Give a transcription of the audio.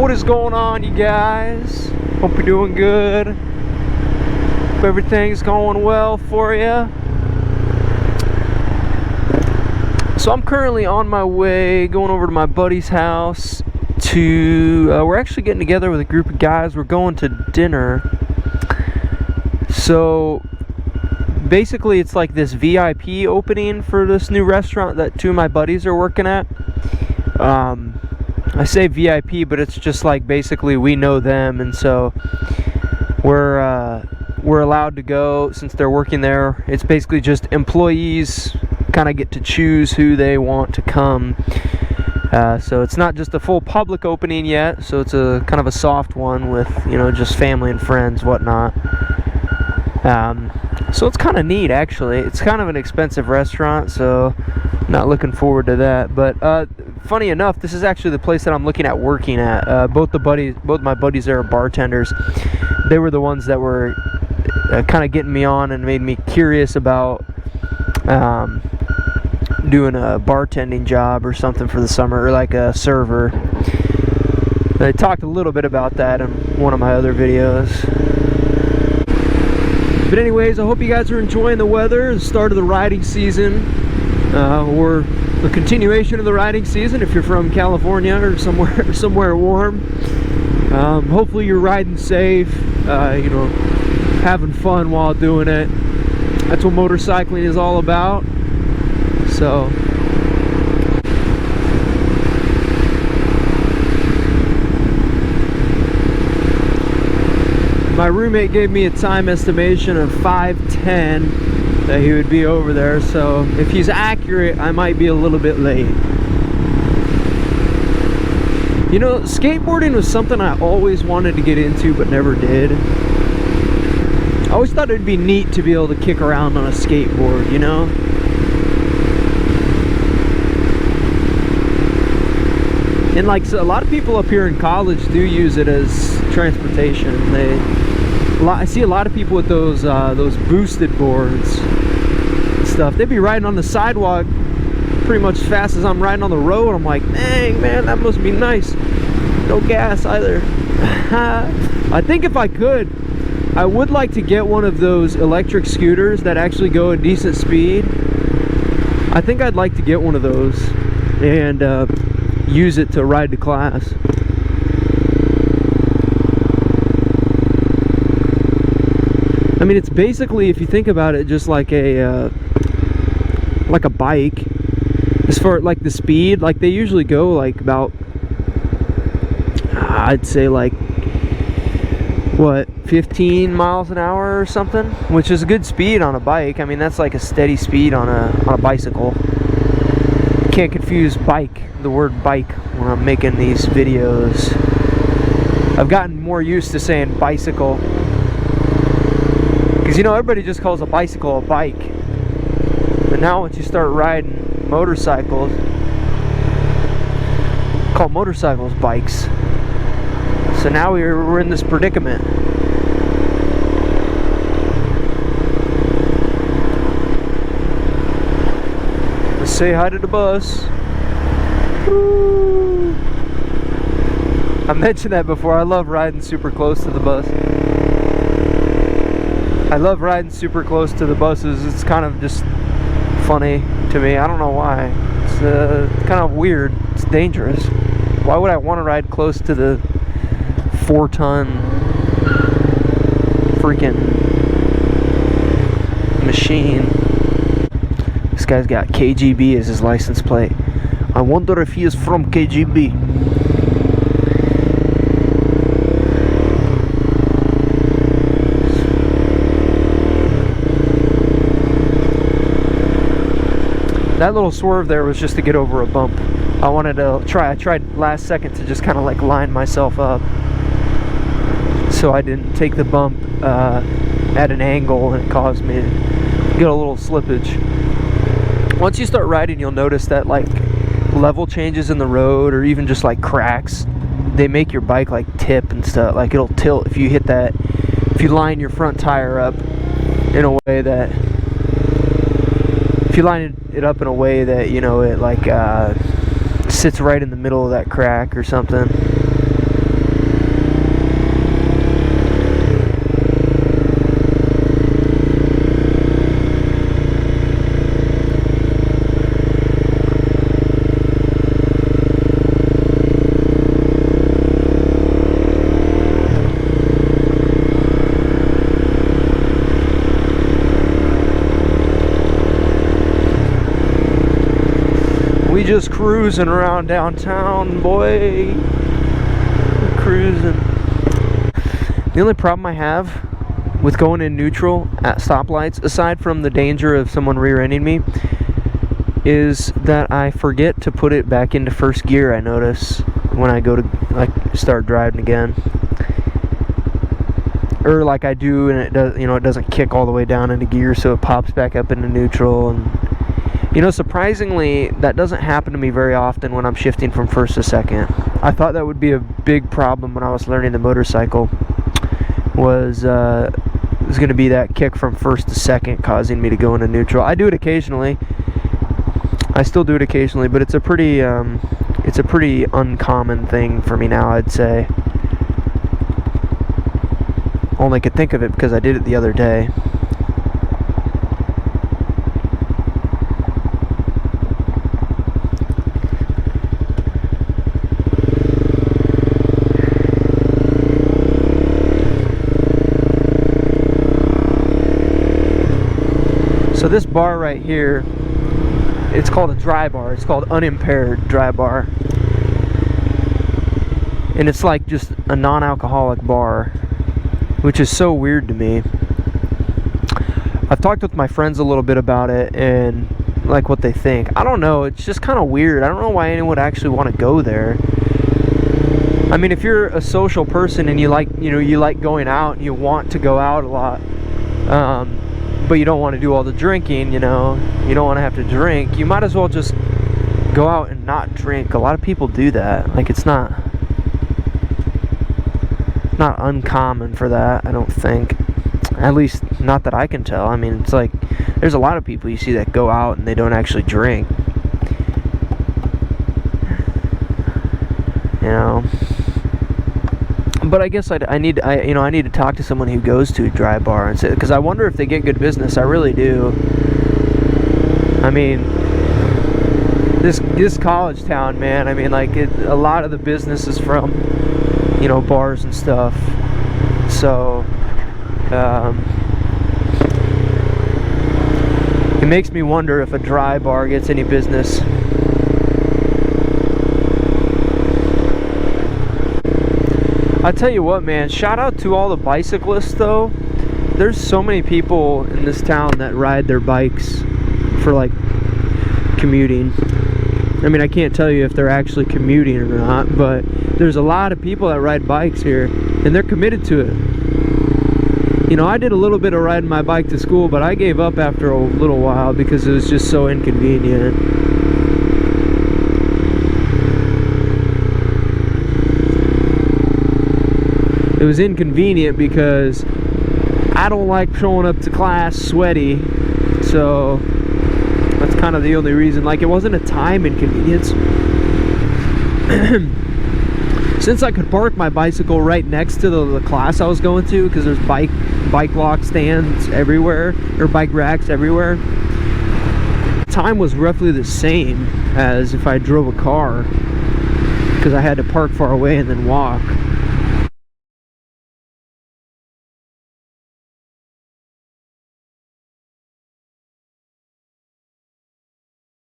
What is going on, you guys? Hope you're doing good. Hope everything's going well for you. So I'm currently on my way, going over to my buddy's house to, we're actually getting together with a group of guys. We're going to dinner. So basically it's like this VIP opening for this new restaurant that two of my buddies are working at. I say VIP, but it's just like basically we know them, and so we're allowed to go since they're working there. It's basically just employees kind of get to choose who they want to come. So it's not just a full public opening yet, so it's a kind of a soft one with, you know, just family and friends, whatnot. So it's kind of neat, actually. It's kind of an expensive restaurant, so not looking forward to that. But funny enough, this is actually the place that I'm looking at working at. Both my buddies there are bartenders. They were the ones that were kind of getting me on and made me curious about doing a bartending job or something for the summer, or like a server. I talked a little bit about that in one of my other videos. But anyways, I hope you guys are enjoying the weather, the start of the riding season, or the continuation of the riding season if you're from California or somewhere warm. Hopefully you're riding safe, you know, having fun while doing it. That's what motorcycling is all about. So my roommate gave me a time estimation of 5:10 that he would be over there, so if he's accurate, I might be a little bit late. You know, skateboarding was something I always wanted to get into but never did. I always thought it'd be neat to be able to kick around on a skateboard, you know? And like, so a lot of people up here in college do use it as transportation. I see a lot of people with those boosted boards and stuff. They'd be riding on the sidewalk pretty much as fast as I'm riding on the road. I'm like, dang, man, that must be nice. No gas either. I think if I could, I would like to get one of those electric scooters that actually go at decent speed. I think I'd like to get one of those and use it to ride to class. I mean, it's basically, if you think about it, just like a bike. As far like the speed, like they usually go like about, I'd say like, what, 15 miles an hour or something, which is a good speed on a bike. I mean, that's like a steady speed on a bicycle. Can't confuse the word bike when I'm making these videos. I've gotten more used to saying bicycle, because, you know, everybody just calls a bicycle a bike. But now once you start riding motorcycles, call motorcycles bikes. So now we're in this predicament. Let's say hi to the bus. Woo. I mentioned that before. I love riding super close to the bus. I love riding super close to the buses. It's kind of just funny to me. I don't know why. It's kind of weird. It's dangerous. Why would I want to ride close to the 4-ton freaking machine? This guy's got KGB as his license plate. I wonder if he is from KGB. That little swerve there was just to get over a bump. I tried last second to just kind of like line myself up so I didn't take the bump at an angle and it caused me to get a little slippage. Once you start riding, you'll notice that like level changes in the road, or even just like cracks, they make your bike like tip and stuff. Like it'll tilt if you hit that, if you line your front tire up in a way that, if you line it up in a way that, you know, it like sits right in the middle of that crack or something. We just cruising around downtown, boy. Cruising. The only problem I have with going in neutral at stoplights, aside from the danger of someone rear-ending me, is that I forget to put it back into first gear. I notice when I go to like start driving again, or like I do, and it does, you know, it doesn't kick all the way down into gear, so it pops back up into neutral. And you know, surprisingly, that doesn't happen to me very often when I'm shifting from first to second. I thought that would be a big problem when I was learning the motorcycle, was going to be that kick from first to second causing me to go into neutral. I do it occasionally. I still do it occasionally, but it's a pretty uncommon thing for me now, I'd say. Only could think of it because I did it the other day. So this bar right here, it's called a dry bar. It's called unimpaired dry bar. And it's like just a non-alcoholic bar, which is so weird to me. I've talked with my friends a little bit about it and like what they think. I don't know, it's just kind of weird. I don't know why anyone would actually want to go there. I mean, if you're a social person and you like, you know, you like going out and you want to go out a lot, but you don't want to do all the drinking, you know, you don't want to have to drink, you might as well just go out and not drink. A lot of people do that. Like, it's not uncommon for that, I don't think. At least not that I can tell. I mean, it's like there's a lot of people you see that go out and they don't actually drink, you know. But I guess I need to talk to someone who goes to a dry bar and say, because I wonder if they get good business. I really do. I mean, this college town, man. I mean, like a lot of the business is from, you know, bars and stuff. So it makes me wonder if a dry bar gets any business. I tell you what, man, shout out to all the bicyclists though. There's so many people in this town that ride their bikes for like commuting. I mean, I can't tell you if they're actually commuting or not, but there's a lot of people that ride bikes here and they're committed to it. You know, I did a little bit of riding my bike to school, but I gave up after a little while because it was just so inconvenient. It was inconvenient because I don't like showing up to class sweaty, so that's kind of the only reason. Like, it wasn't a time inconvenience. Since I could park my bicycle right next to the class I was going to, because there's bike lock stands everywhere, or bike racks everywhere, time was roughly the same as if I drove a car, because I had to park far away and then walk.